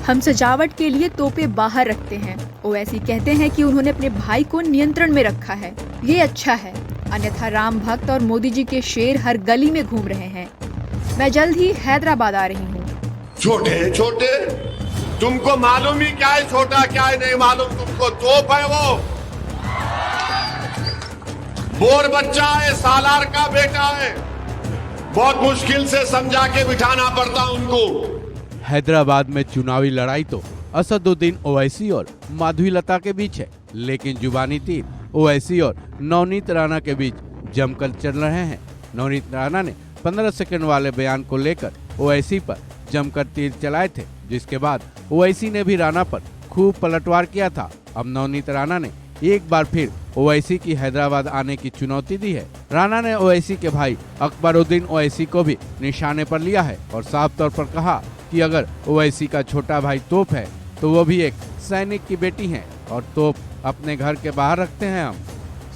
हम सजावट के लिए तोपे बाहर रखते हैं। ओवैसी कहते हैं कि उन्होंने अपने भाई को नियंत्रण में रखा है, ये अच्छा है। अन्यथा राम भक्त और मोदी जी के शेर हर गली में घूम रहे हैं। मैं जल्द ही हैदराबाद आ रही हूँ। छोटे छोटे, तुमको मालूम ही क्या है छोटा क्या है नहीं मालूम तुमको। तोप है वो, बोर बच्चा है, सालार का बेटा है। बहुत मुश्किल से समझा के बिठाना पड़ता उनको। हैदराबाद में चुनावी लड़ाई तो असदुद्दीन ओवैसी और माधवीलता के बीच है, लेकिन जुबानी तीर ओवैसी और नवनीत राणा के बीच जमकर चल रहे हैं। नवनीत राणा ने 15 सेकंड वाले बयान को लेकर ओवैसी पर जमकर तीर चलाए थे, जिसके बाद ओवैसी ने भी राणा पर खूब पलटवार किया था। अब नवनीत राणा ने एक बार फिर ओवैसी की हैदराबाद आने की चुनौती दी है। राणा ने ओवैसी के भाई अकबरुद्दीन ओवैसी को भी निशाने पर लिया है और साफ तौर पर कहा कि अगर ओवैसी का छोटा भाई तोप है तो वो भी एक सैनिक की बेटी है और तोप अपने घर के बाहर रखते हैं हम।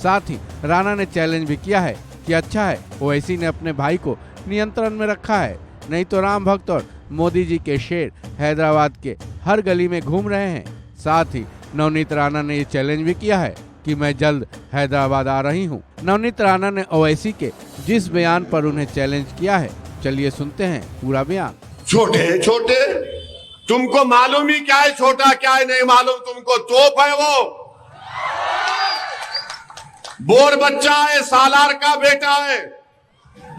साथ ही राणा ने चैलेंज भी किया है कि अच्छा है ओवैसी ने अपने भाई को नियंत्रण में रखा है, नहीं तो राम भक्त और मोदी जी के शेर हैदराबाद के हर गली में घूम रहे हैं। साथ ही नवनीत राणा ने ये चैलेंज भी किया है कि मैं जल्द हैदराबाद आ रही हूँ। नवनीत राणा ने ओवैसी के जिस बयान पर उन्हें चैलेंज किया है, चलिए सुनते हैं पूरा बयान। छोटे छोटे, तुमको मालूम ही क्या है छोटा क्या है नहीं मालूम तुमको। तोप है वो, बोर बच्चा है, सालार का बेटा है।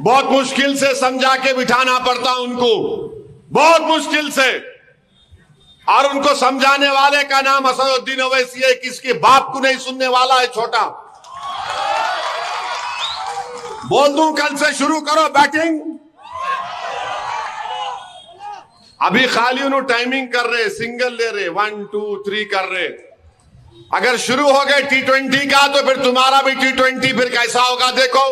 बहुत मुश्किल से समझा के बिठाना पड़ता उनको, बहुत मुश्किल से। और उनको समझाने वाले का नाम असदुद्दीन ओवैसी है, किसके बाप को नहीं सुनने वाला है छोटा। बोल दूं कल से शुरू करो बैटिंग। अभी खाली उन्होंने टाइमिंग कर रहे, सिंगल ले रहे, 1 2 3 कर रहे। अगर शुरू हो गए T20 का तो फिर तुम्हारा भी T20 फिर कैसा होगा देखो।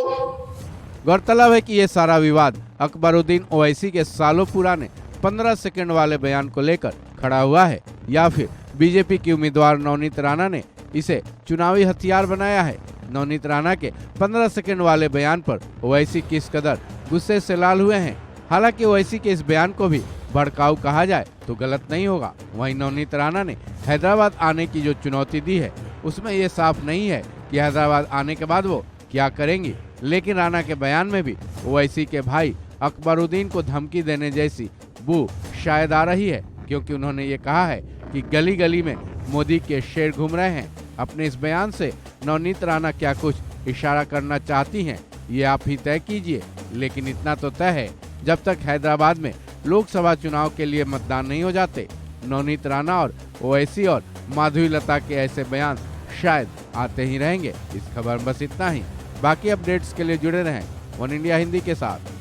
गौरतलब है कि ये सारा विवाद अकबरुद्दीन ओवैसी के सालों पुराने 15 सेकंड वाले बयान को लेकर खड़ा हुआ है, या फिर बीजेपी की उम्मीदवार नवनीत राणा ने इसे चुनावी हथियार बनाया है। नवनीत राणा के 15 सेकंड वाले बयान पर ओवैसी किस कदर गुस्से से लाल हुए हैं। हालांकि ओवैसी के इस बयान को भी भड़काऊ कहा जाए तो गलत नहीं होगा। वहीं नवनीत राणा ने हैदराबाद आने की जो चुनौती दी है, उसमें ये साफ नहीं है कि हैदराबाद आने के बाद वो क्या करेंगी। लेकिन राणा के बयान में भी ओवैसी के भाई अकबरुद्दीन को धमकी देने जैसी बू शायद आ रही है, क्योंकि उन्होंने ये कहा है कि गली गली में मोदी के शेर घूम रहे हैं। अपने इस बयान से नवनीत राणा क्या कुछ इशारा करना चाहती हैं, ये आप ही तय कीजिए। लेकिन इतना तो तय है, जब तक हैदराबाद में लोकसभा चुनाव के लिए मतदान नहीं हो जाते, नवनीत राणा और ओवैसी और माधवीलता के ऐसे बयान शायद आते ही रहेंगे। इस खबर में बस इतना ही। बाकी अपडेट्स के लिए जुड़े रहें वन इंडिया हिंदी के साथ।